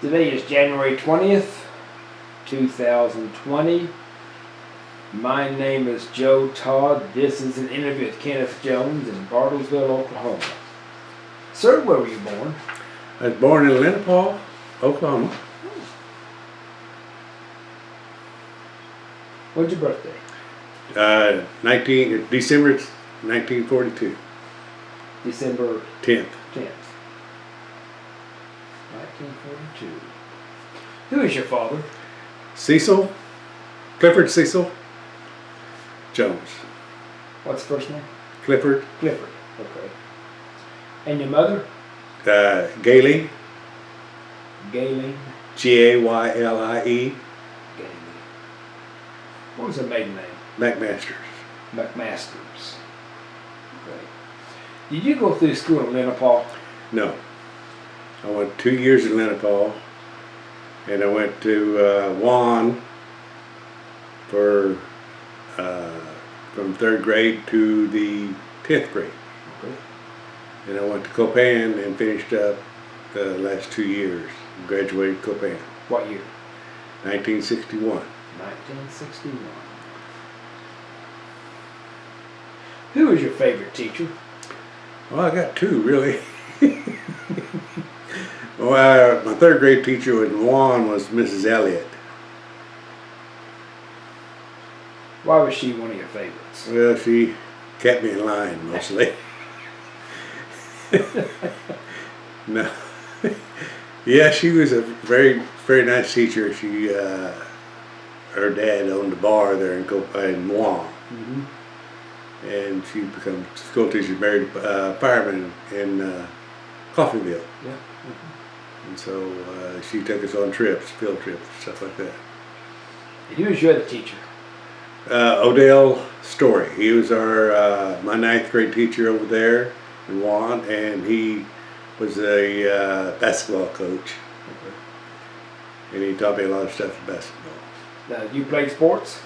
Today is January 20th, 2020. My name is Joe Todd. This is an interview with Kenneth Jones in Bartlesville, Oklahoma. Sir, where were you born? I was born in Lenapaw, Oklahoma. When's your birthday? December 1942. December 10th. 10th. 1942. Who is your father? Clifford Cecil Jones. What's the first name? Clifford. Clifford. Okay. And your mother? Gayle. Gayleen. Gaylie. Gayleen. What was her maiden name? McMasters. McMasters. Okay. Did you go through school in Lenapaw? No. I went 2 years in Lenapaw, and I went to Juan for from 3rd grade to the 10th grade. Okay. And I went to Copan and finished up the last 2 years. Graduated Copan. What year? 1961. 1961. Who was your favorite teacher? Well, I got two, really. Well, my 3rd grade teacher in Juan was Mrs. Elliott. Why was she one of your favorites? Well, she kept me in line, mostly. No. Yeah, she was a very, very nice teacher. She, her dad owned a bar there in Juan. Mm-hmm. And she became a school teacher, married a fireman in Coffeyville. Yeah. Mm-hmm. And so she took us on trips, field trips, stuff like that. And who was your other teacher? Odell Story. He was my 9th grade teacher over there in Juan, and he was a basketball coach. Okay. And he taught me a lot of stuff in basketball. Now, you played sports?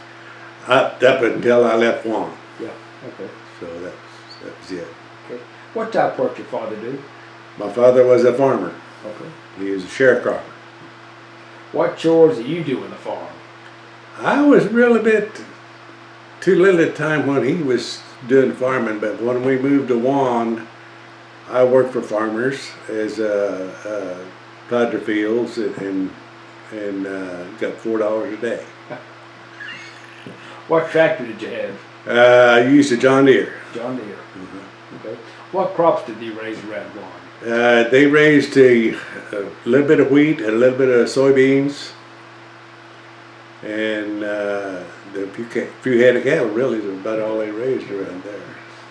Up until I left Juan. Yeah. Okay. So that was it. Okay. What type of work did your father do? My father was a farmer. Okay. He was a sharecropper. What chores do you do in the farm? I was really a bit too little at the time when he was doing farming, but when we moved to Juan, I worked for farmers as plowed their fields and got $4 a day. What tractor did you have? I used a John Deere. John Deere. Mm-hmm. Okay. What crops did you raise around Juan? They raised a little bit of wheat and a little bit of soybeans, and a few head of cattle. Really, is about all they raised around there.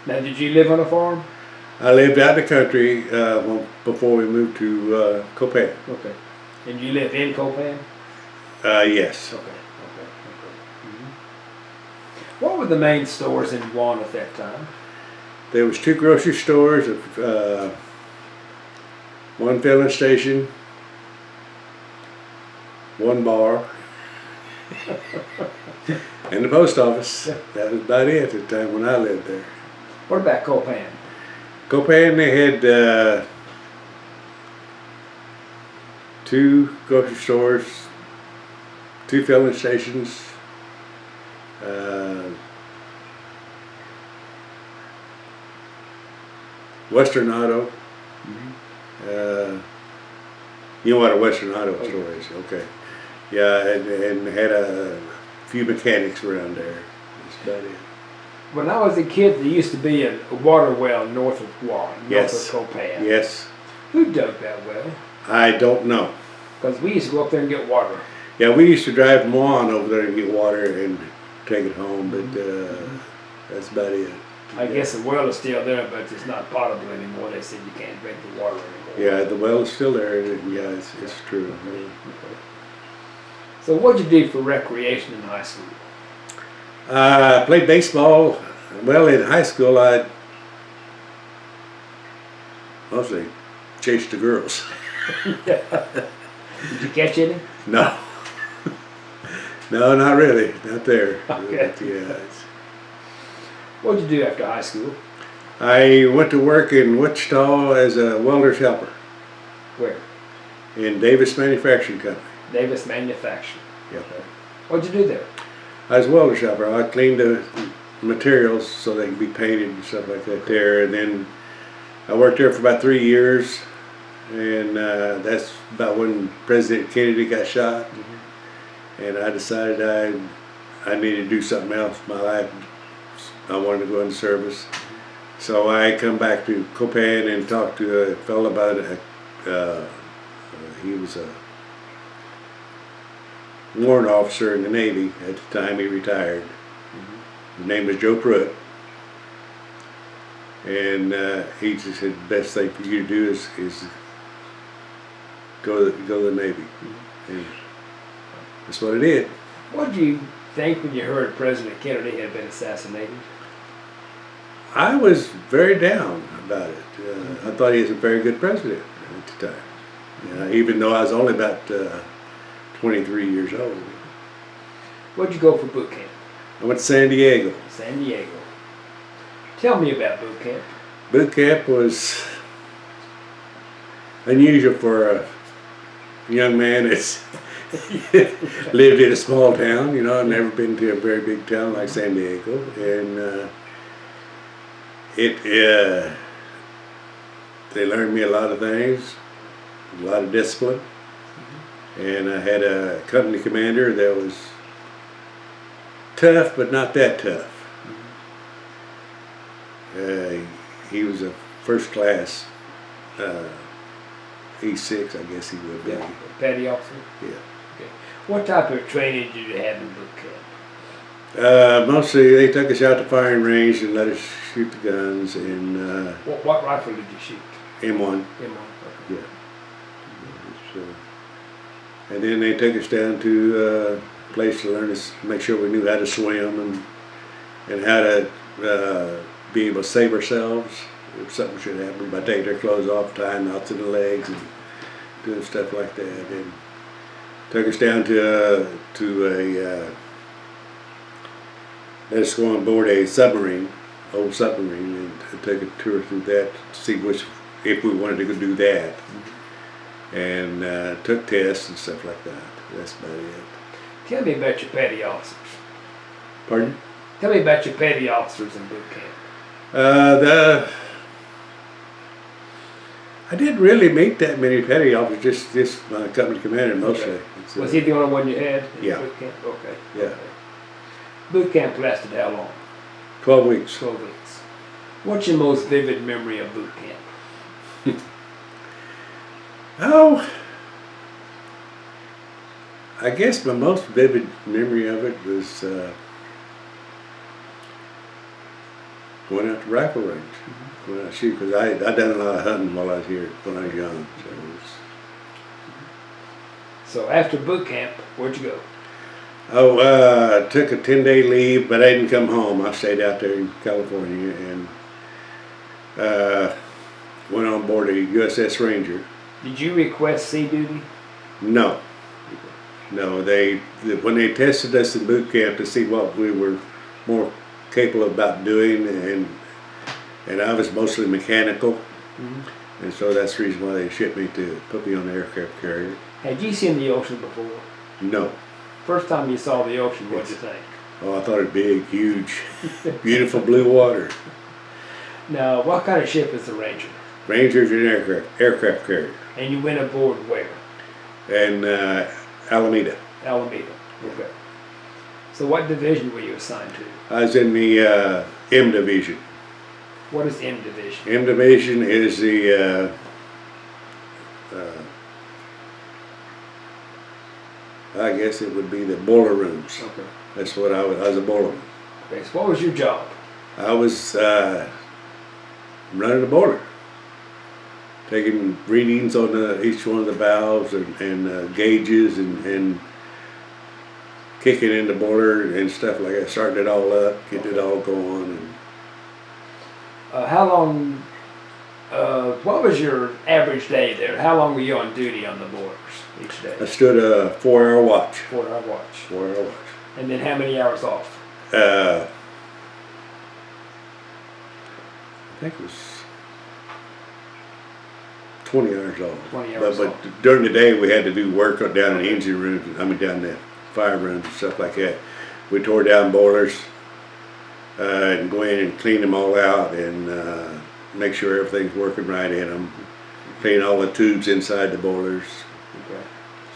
Now, did you live on a farm? I lived out in the country before we moved to Copan. Okay. And you live in Copan? Yes. Okay. Mm-hmm. What were the main stores in Juan at that time? There was 2 grocery stores, one filling station, 1 bar, and the post office. That was about it at the time when I lived there. What about Copan? Copan, they had 2 grocery stores, 2 filling stations, Western Auto. Mm-hmm. You know what a Western Auto store is? Okay. Yeah, and had a few mechanics around there. That's about it. When I was a kid, there used to be a water well north of Juan, north of Copan. Yes. Who dug that well? I don't know. Because we used to go up there and get water. Yeah, we used to drive from Juan over there and get water and take it home, but that's about it. I guess the well is still there, but it's not potable anymore. They said you can't drink the water anymore. Yeah, the well is still there. Yeah, it's true. Okay. So what did you do for recreation in high school? I played baseball. Well, in high school, I mostly chased the girls. Did you catch any? No. No, not really. Not there. Okay. But, yeah. What did you do after high school? I went to work in Wichita as a welder's helper. Where? in Davis Manufacturing Company. Davis Manufacturing. Yep. Okay. What'd you do there? I was a welder shopper. I cleaned the materials so they could be painted and stuff like that there. And then I worked there for about 3 years, and that's about when President Kennedy got shot. And I decided I needed to do something else in my life. I wanted to go into service. So I come back to Copan and talked to a fellow about it. He was a warrant officer in the Navy at the time he retired. His name was Joe Pruitt. And he just said the best thing for you to do is go to the Navy. And that's what I did. What did you think when you heard President Kennedy had been assassinated? I was very down about it. I thought he was a very good president at the time, even though I was only about 23 years old. Where'd you go for boot camp? I went to San Diego. San Diego. Tell me about boot camp. Boot camp was unusual for a young man that's lived in a small town. You know, I've never been to a very big town like San Diego, and they learned me a lot of things, a lot of discipline, and I had a company commander that was tough, but not that tough. He was a first class E6, I guess he would be. Yeah. Petty officer? Yeah. Okay. What type of training did you have in boot camp? Mostly they took us out to firing range and let us shoot the guns, and What rifle did you shoot? M1. M1. Okay. Yeah. So, and then they took us down to a place to learn us, make sure we knew how to swim and how to be able to save ourselves if something should happen by taking our clothes off, tying knots in the legs, and doing stuff like that. And took us down to a let us go on board a submarine, old submarine, and take a tour through that to see if we wanted to go do that. And took tests and stuff like that. That's about it. Tell me about your petty officers. Pardon? Tell me about your petty officers in boot camp. I didn't really meet that many petty officers, just my company commander mostly. Okay. Was he the only one you had in Yeah. boot camp? Okay. Yeah. Okay. Boot camp lasted how long? 12 weeks. 12 weeks. What's your most vivid memory of boot camp? Oh, I guess my most vivid memory of it was going out to rifle range. When I shoot, because I done a lot of hunting while I was here when I was young. So after boot camp, where'd you go? I took a 10-day leave, but I didn't come home. I stayed out there in California and went on board a USS Ranger. Did you request sea duty? No. No, when they tested us in boot camp to see what we were more capable about doing, and I was mostly mechanical, and so that's the reason why they shipped me to put me on the aircraft carrier. Had you seen the ocean before? No. First time you saw the ocean, what'd you think? Oh, I thought it big, huge, beautiful blue water. Now, what kind of ship is the Ranger? Ranger's an aircraft carrier. And you went aboard where? And Alameda. Alameda. Okay. So what division were you assigned to? I was in the M division. What is M division? M division is the I guess it would be the boiler rooms. Okay. That's what I was a boilerman. Okay, so what was your job? I was running the boiler, taking readings on each one of the valves and gauges and kicking in the boiler and stuff like that, starting it all up, getting it all going. And How long, what was your average day there? How long were you on duty on the boilers each day? I stood a 4-hour watch. 4-hour watch. 4-hour watch. And then how many hours off? I think it was 20 hours off. 20 hours But off. during the day we had to do work down in the engine rooms, down the fire rooms and stuff like that. We tore down boilers and go in and clean them all out and make sure everything's working right in them. Clean all the tubes inside the boilers. Okay.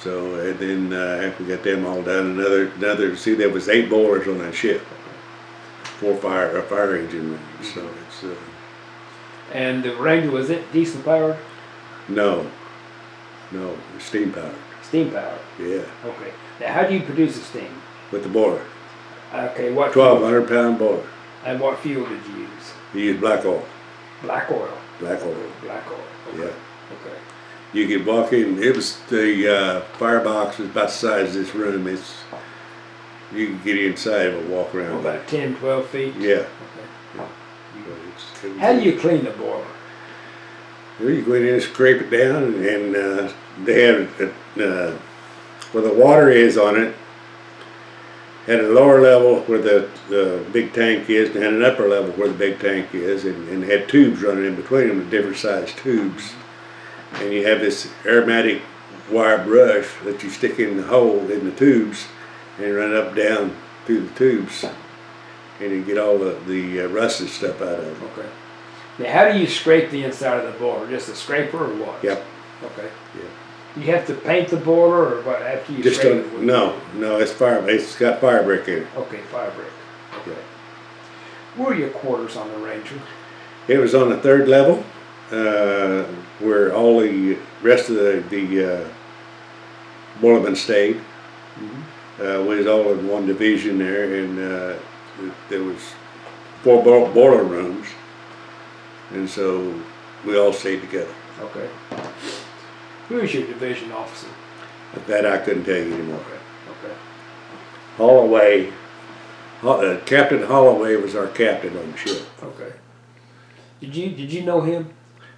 So, and then after we got them all done, see, there was 8 boilers on that ship. 4 fire engine rooms. So it's And the Ranger, was it diesel powered? no, steam powered. Steam powered. Yeah, Okay. Now, how do you produce the steam? with the boiler. Okay, what 1,200 pound boiler. and what fuel did you use? You use black oil. Black oil. Black oil. Black oil. Okay. Yeah. Okay. You could walk in. It was the firebox was about the size of this room. You can get inside and walk around. About 10, 12 feet. Yeah. Okay. So How do you clean the boiler? Well, you go in and scrape it down, and they have where the water is on it. Had a lower level where the big tank is, and had an upper level where the big tank is, and had tubes running in between them, different sized tubes. And you have this aromatic wire brush that you stick in the hole in the tubes, and run up down through the tubes, and you get all the rusted stuff out of it. Okay. Now, how do you scrape the inside of the boiler? Just a scraper or what? Yep. Okay. Yeah. You have to paint the boiler or what after you Just scrape it? no, it's fire. It's got fire brick in it. Okay, fire brick. Okay. Where are your quarters on the Ranger? It was on the 3rd level, where all the rest of the boilermen stayed. Mm-hmm. We was all in one division there, and there was 4 boiler rooms, and so we all stayed together. Okay. Who is your division officer? That I couldn't tell you anymore. Okay. Okay. Holloway, Captain Holloway was our captain on the ship. Okay. Did you know him?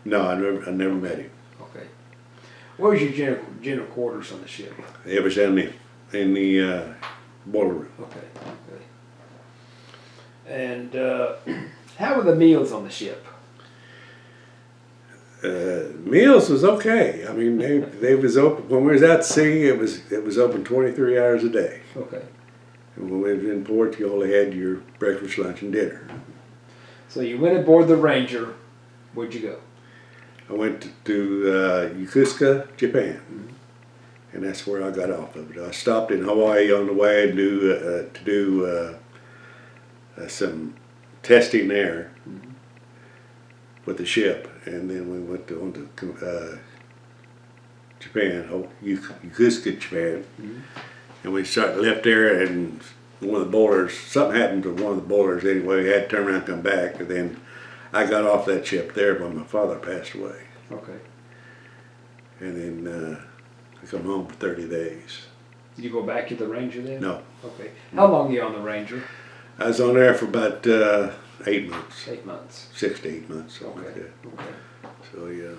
No, I never met him. Okay. Where was your general quarters on the ship? It was in the boiler room. Okay. Okay. And how were the meals on the ship? Meals was okay. I mean, they was open when we was at sea. It was open 23 hours a day. Okay. And when we was in port, you only had your breakfast, lunch, and dinner. So you went aboard the Ranger. Where'd you go? I went to Yokosuka, Japan, and that's where I got off of it. I stopped in Hawaii on the way to do some testing there with the ship, and then we went on to Japan, Yokosuka, Japan, and we left there, and one of the boilers, something happened to one of the boilers anyway. We had to turn around and come back, and then I got off that ship there when my father passed away. Okay. And then I come home for 30 days. Did you go back to the Ranger then? No. Okay. How long were you on the Ranger? I was on there for about 8 months. 8 months. 6 to 8 months, something Okay. like that. Okay. So, yeah.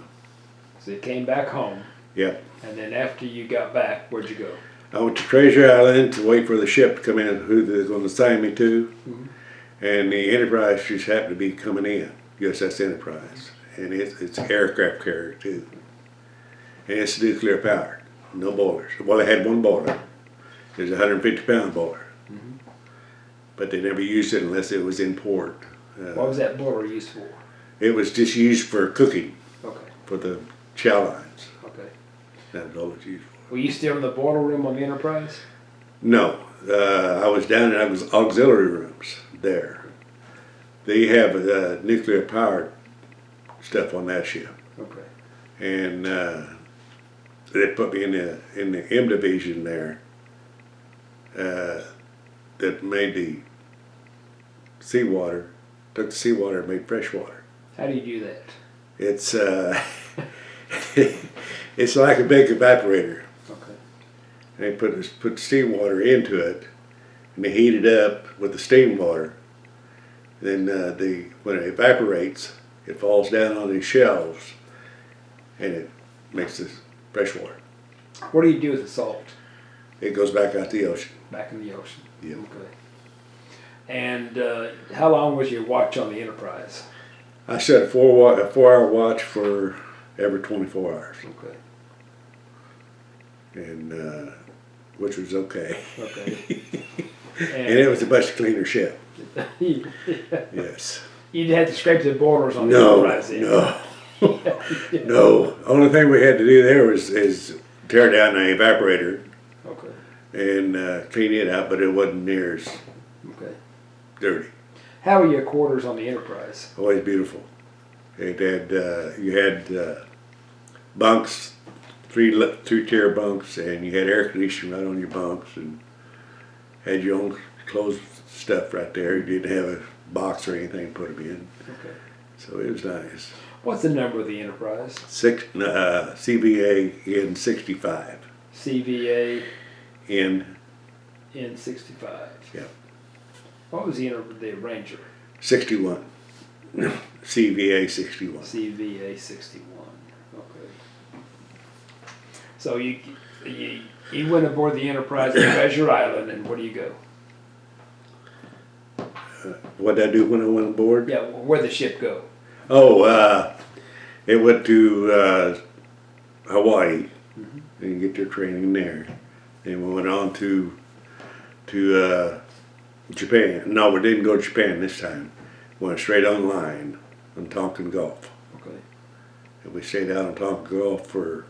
So you came back home, Yep. and then after you got back, where'd you go? I went to Treasure Island to wait for the ship to come in, who they're going to assign me to. And the Enterprise just happened to be coming in, USS Enterprise. And it's an aircraft carrier, too. And it's nuclear powered, no boilers. Well, they had one boiler. It was a 150-pound boiler. But they never used it unless it was in port. What was that boiler used for? It was just used for cooking, Okay. for the chow lines. Okay. That was all it's used for. Were you still in the boiler room on the Enterprise? No, I was down there. I was auxiliary rooms there. They have nuclear powered stuff on that ship, Okay. and they put me in the M division there. That made the seawater, took the seawater and made fresh water. How do you do that? It's it's like a big evaporator. Okay. They put steam water into it, and they heat it up with the steam water. Then when it evaporates, it falls down on these shelves, and it makes this fresh water. What do you do with the salt? It goes back out the ocean. Back in the ocean. Yeah. Okay. And how long was your watch on the Enterprise? I set a 4-hour watch for every 24 hours, Okay. and which was okay. Okay. And it was a much cleaner ship. you Yes. had to scrape the boilers on the No, Enterprise then. no, no. Only thing we had to do there is tear down the evaporator Okay. and clean it out, but it wasn't near as Okay. dirty. How were your quarters on the Enterprise? Always beautiful. It had you had bunks, two-tier bunks, and you had air conditioning right on your bunks, and had your own clothes stuff right there. You didn't have a box or anything to put them in, Okay. so it was nice. What's the number of the Enterprise? CBA in 65. CVA In N65. Yeah. What was the Ranger? 61. CVA 61. CVA 61. Okay. So you went aboard the Enterprise at Treasure Island, and where do you go? What did I do when I went aboard? Yeah, where'd the ship go? Oh, it went to Hawaii and get their training there. And we went on to Japan. No, we didn't go to Japan this time. We went straight online on Tonkin Gulf. Okay. And we stayed out on Tonkin Gulf for,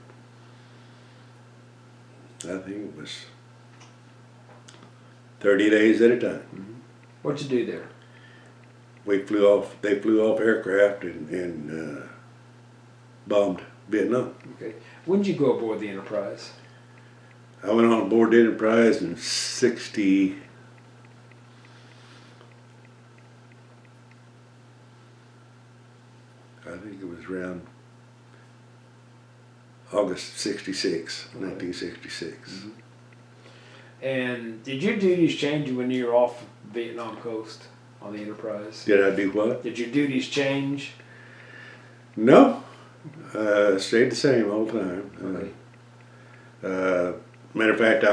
I think it was 30 days at a time. What'd you do there? They flew off aircraft and bombed Vietnam. Okay. When did you go aboard the Enterprise? I went on board the Enterprise in 60. I think it was around August 66, 1966. And did your duties change when you were off Vietnam coast on the Enterprise? Did I do what? Did your duties change? No. Stayed the same all the time. Okay. Matter of fact,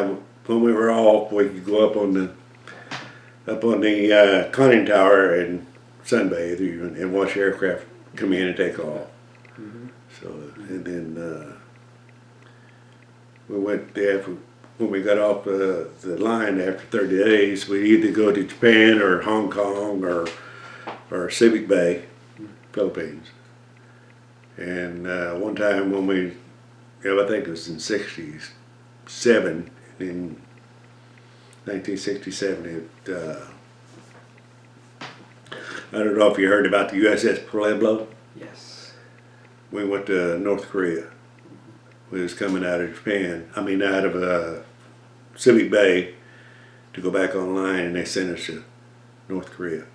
when we were off, we could go up on the conning tower and sunbathe and watch aircraft come in and take off. So, and then we went there when we got off the line after 30 days. We either go to Japan or Hong Kong or Civic Bay, Philippines. And one time when I think it was in 67, in 1967, I don't know if you heard about the USS Pueblo. Yes. We went to North Korea. We was coming out of Japan, out of Civic Bay to go back online, and they sent us to North Korea.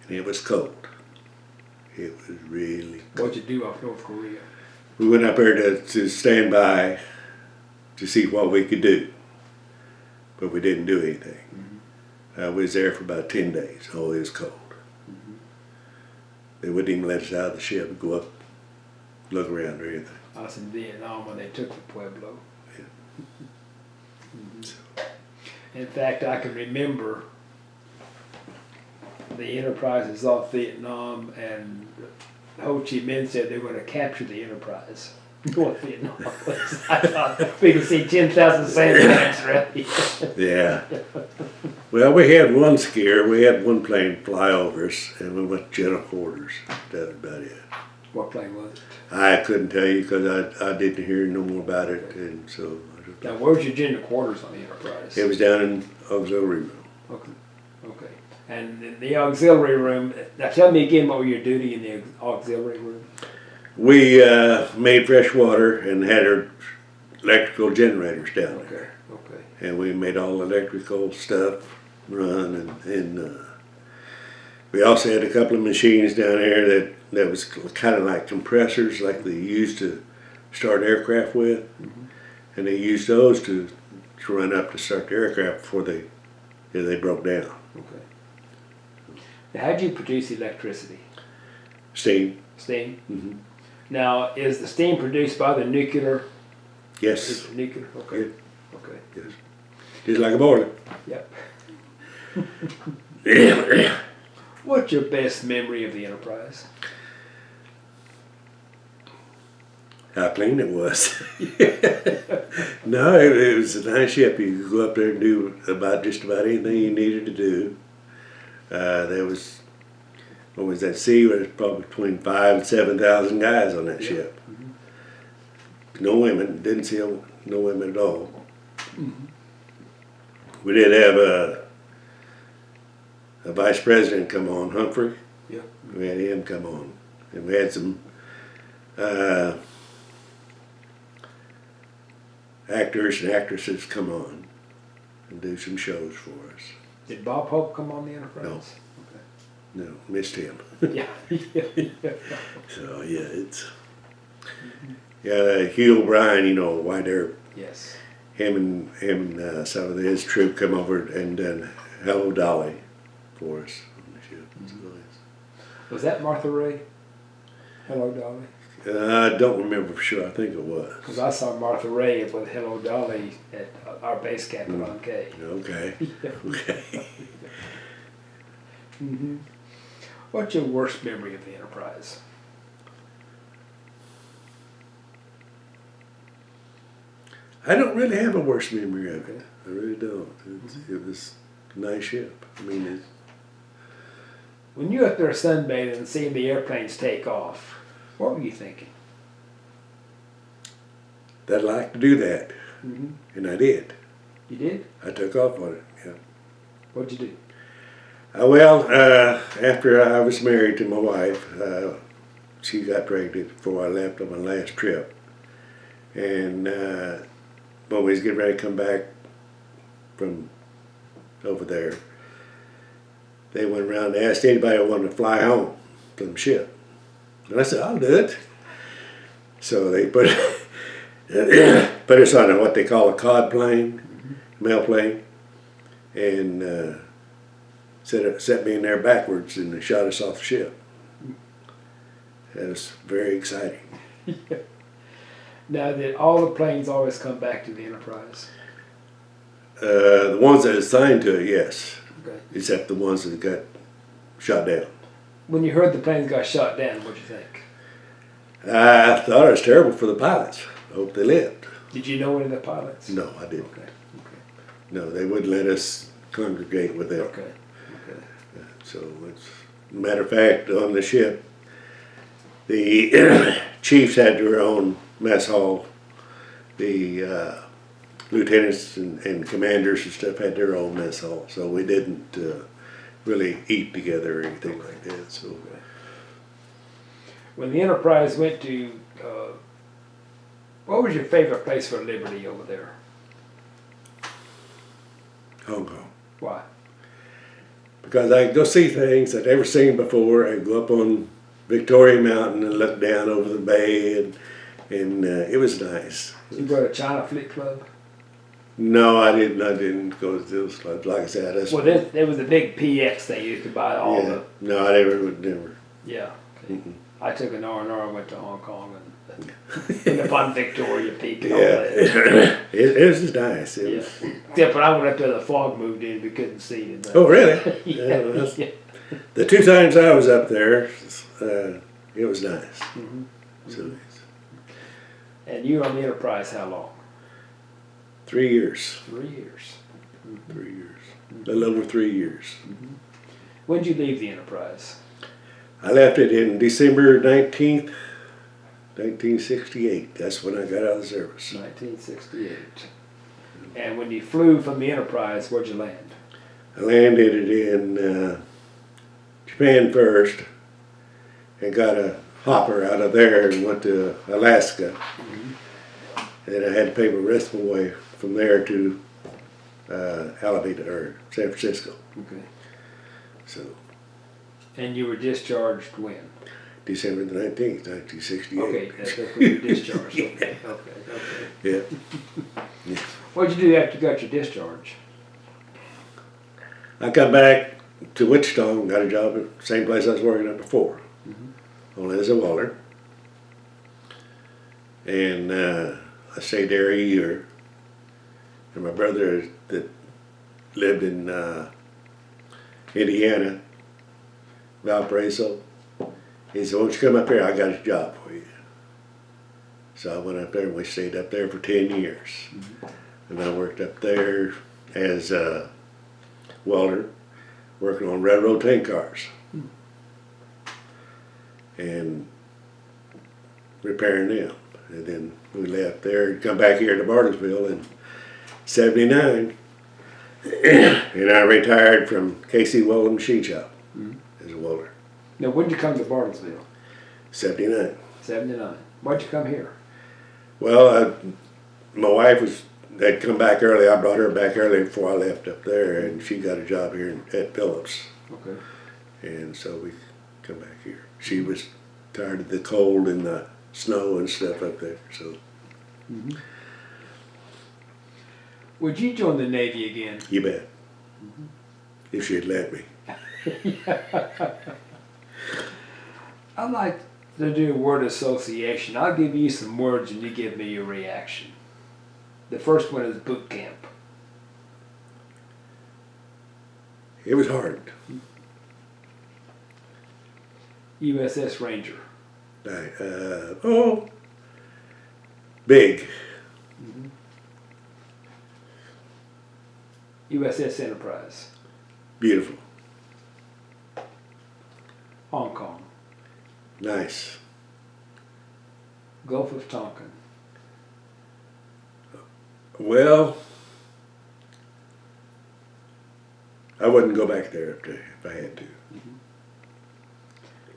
And it was cold. It was really cold. What'd you do off North Korea? We went up there to stand by to see what we could do, but we didn't do anything. We was there for about 10 days. Oh, it was cold. They wouldn't even let us out of the ship and go up, look around or anything. I was in Vietnam when they took the Pueblo. Yeah. In fact, I can remember the Enterprise is off Vietnam, and Ho Chi Minh said they were going to capture the Enterprise. North Vietnam. I thought we could see 10,000 sandbags ready. Yeah. Well, we had one scare. We had one plane fly over us, and we went to general quarters. That was about it. What plane was it? I couldn't tell you because I didn't hear no more about it, and so Now, where's your general quarters on the Enterprise? it was down in auxiliary room. Okay. Okay. And in the auxiliary room, now tell me again what were your duty in the auxiliary room? We made fresh water and had our electrical generators down there. Okay. And we made all electrical stuff run, and we also had a couple of machines down there that was kind of like compressors, like they used to start aircraft with, and they used those to run up to start the aircraft before they broke down. Okay. Now, how do you produce electricity? Steam. Steam. Mm-hmm. Now, is the steam produced by the nuclear? Yes. Is it nuclear? Okay. Yeah. Okay. Yes. Just like a boiler. Yep. What's your best memory of the Enterprise? how clean it was. No, it was a nice ship. You could go up there and do just about anything you needed to do. There was, what was that sea? There was probably between 5,000 and 7,000 guys on that ship. No women. Didn't see no women at all. We did have a vice president come on, Humphrey. Yeah. We had him come on, and we had some actors and actresses come on and do some shows for us. Did Bob Hope come on the Enterprise? No. No, missed him. Okay. Yeah. So yeah, it's Hugh O'Brien, you know, why they're Yes. him and some of his troop come over and done Hello Dolly for us on the ship. So Was that Martha Ray? Hello, Dolly. I don't remember for sure. I think it was. Because I saw Martha Ray with Hello, Dolly at our base camp at On K. Okay. Okay. What's your worst memory of the Enterprise? I don't really have a worst memory of it. I really don't. It was a nice ship. I mean, When you were up there sunbathing and seeing the airplanes take off, what were you thinking? I'd like to do that, and I did. You did? I took off on it. Yeah. What'd you do? After I was married to my wife, she got pregnant before I left on my last trip, and when we was getting ready to come back from over there, they went around and asked anybody who wanted to fly home from the ship. And I said, I'll do it. So they put us on what they call a cod plane, mail plane, and set me in there backwards and they shot us off the ship. That was very exciting. Now, did all the planes always come back to the Enterprise? The ones that assigned to it, yes. Okay. Except the ones that got shot down. When you heard the planes got shot down, what'd you think? I thought it was terrible for the pilots. I hope they lived. Did you know any of the pilots? No, I didn't. Okay. No, they wouldn't let us congregate with them. Okay. So, matter of fact, on the ship, the chiefs had their own mess hall. The lieutenants and commanders and stuff had their own mess hall. So we didn't really eat together or anything like that. So. When the Enterprise went to, what was your favorite place for liberty over there? Hong Kong. Why? Because I could go see things I'd never seen before. I'd go up on Victoria Mountain and look down over the bay, and it was nice. You go to China Fleet Club? No, I didn't. I didn't go to those clubs. Like I said, Well, there was a big PX they used to buy all the. No, I never. Yeah. Okay. I took an R&R and went to Hong Kong and went up on Victoria Peak and all that. It was just nice. Except when I went up there, the fog moved in. We couldn't see it. Oh, really? Yeah. The 2 times I was up there, it was nice. So, And you were on the Enterprise how long? 3 years. 3 years. 3 years. A little over 3 years. When did you leave the Enterprise? I left it in December 19th, 1968. That's when I got out of the service. 1968. And when you flew from the Enterprise, where'd you land? I landed it in Japan first and got a hopper out of there and went to Alaska. And I had to pay my rest of the way from there to Alameda or San Francisco. Okay. So. And you were discharged when? December the 19th, 1968. Okay, that's when you were discharged. Okay. Yeah. What'd you do after you got your discharge? I come back to Wichita and got a job at the same place I was working at before, only as a welder. And I stayed there a year. And my brother that lived in Indiana, Valparaiso, he said, "Won't you come up here? I got a job for you." So I went up there and we stayed up there for 10 years. And I worked up there as a welder, working on railroad tank cars. And repairing them. And then we left there and come back here to Bartlesville in '79. And I retired from KC Welding Machine Shop as a welder. Now, when did you come to Bartlesville? '79. 79. Why'd you come here? Well, my wife had come back early. I brought her back early before I left up there, and she got a job here at Phillips. Okay. And so we come back here. She was tired of the cold and the snow and stuff up there. So. Would you join the Navy again? You bet. If she'd let me. I'd like to do a word association. I'll give you some words and you give me your reaction. The first one is boot camp. It was hard. USS Ranger. Big. USS Enterprise. Beautiful. Hong Kong. Nice. Gulf of Tonkin. Well, I wouldn't go back there if I had to.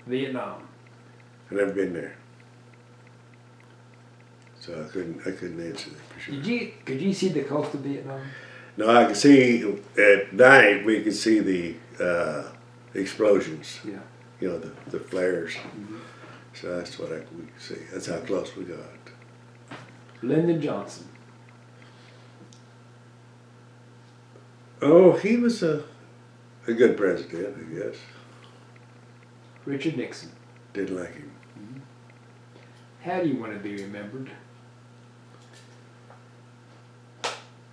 Vietnam. I've never been there. So I couldn't answer that for sure. Could you see the coast of Vietnam? No, I could see, at night we could see the explosions. Yeah. You know, the flares. So that's what we could see. That's how close we got. Lyndon Johnson. Oh, he was a good president, I guess. Richard Nixon. Didn't like him. How do you want to be remembered?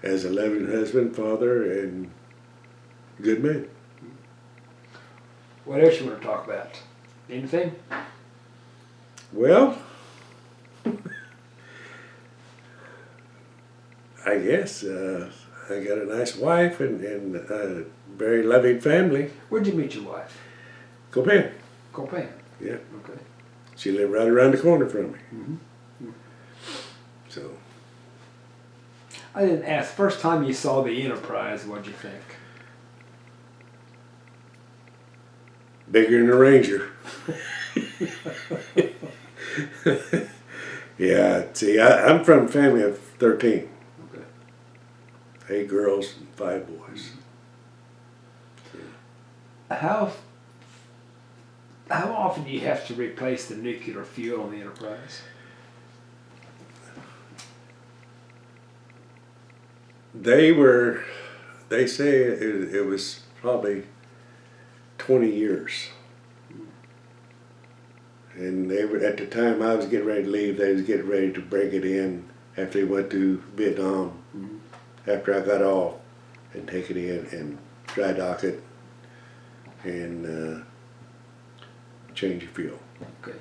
As a loving husband, father, and good man. What else you want to talk about? Anything? Well, I guess I got a nice wife and a very loving family. Where'd you meet your wife? Copan. Copan. Yeah. Okay. She lived right around the corner from me. So. I didn't ask. First time you saw the Enterprise, what'd you think? Bigger than the Ranger. Yeah, see, I'm from a family of 13. Okay. 8 girls and 5 boys. How often do you have to replace the nuclear fuel on the Enterprise? They say it was probably 20 years. And they were, at the time I was getting ready to leave, they was getting ready to bring it in after they went to Vietnam, after I got off, and take it in and dry dock it and change the fuel. Okay.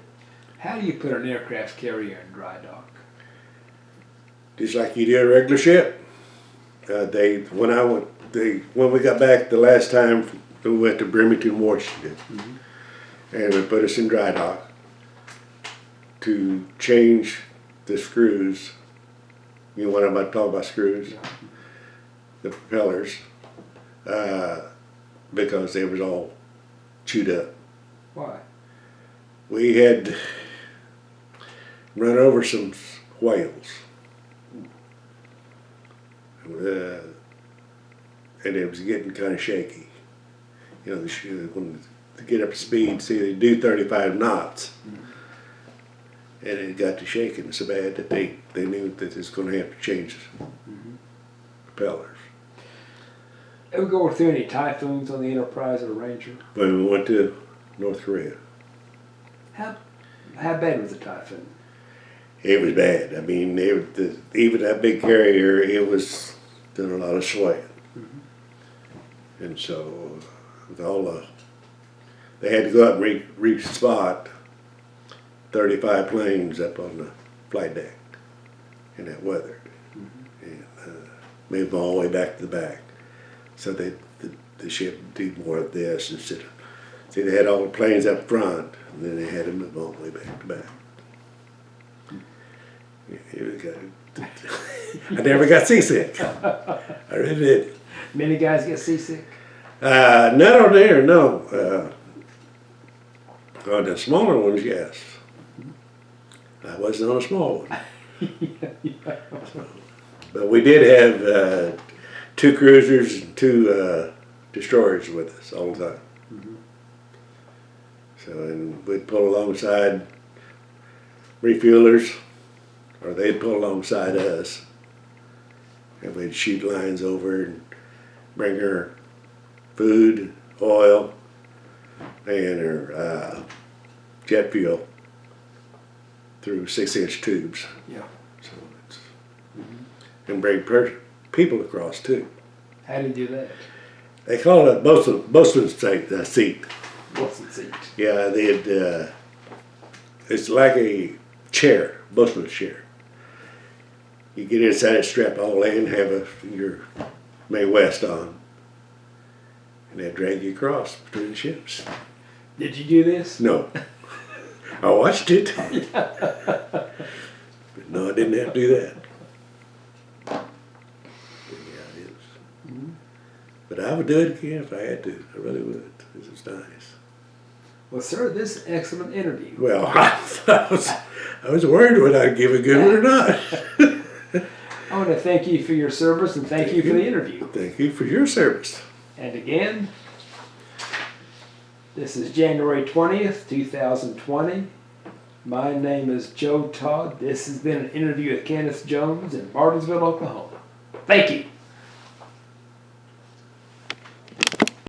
How do you put an aircraft carrier in dry dock? Just like you do a regular ship. When we got back the last time, we went to Bremerton, Washington, and they put us in dry dock to change the screws. You know what I'm about to talk about, screws? Yeah. The propellers, because they was all chewed up. Why? We had run over some whales. And it was getting kind of shaky. You know, when to get up to speed, see, they do 35 knots. And it got to shaking so bad that they knew that it was going to have to change propellers. Ever go through any typhoons on the Enterprise or Ranger? When we went to North Korea. How bad was the typhoon? It was bad. I mean, even that big carrier, it was doing a lot of swaying. And so, with all they had to go up and re-spot 35 planes up on the flight deck. in that weather. And moved them all the way back to the back. So the ship did more of this instead of, see, they had all the planes up front, and then they had them move all the way back to back. I never got seasick. I really did. Many guys get seasick. Not on there, no. On the smaller ones, yes. I wasn't on a small one. But we did have 2 cruisers and 2 destroyers with us all the time. So, and we'd pull alongside refuelers, or they'd pull alongside us, and we'd shoot lines over and bring her food, oil, and her jet fuel through 6-inch tubes. Yeah. So it's, and bring people across too. How do you do that? They call it a bosun's seat. What's the seat? Yeah, they'd. It's like a chair, bosun's chair. You get inside it, strap all in, have your Mae West on, and they drag you across between the ships. Did you do this? No, I watched it. But no, I didn't have to do that. But yeah, it was. But I would do it again if I had to. I really would. This was nice. Well, sir, this is an excellent interview. Well, I was worried whether I'd give a good one or not. I want to thank you for your service and thank you for the interview. Thank you for your service. And again, this is January 20th, 2020. My name is Joe Todd. This has been an interview with Kenneth Jones in Martinsville, Oklahoma. Thank you.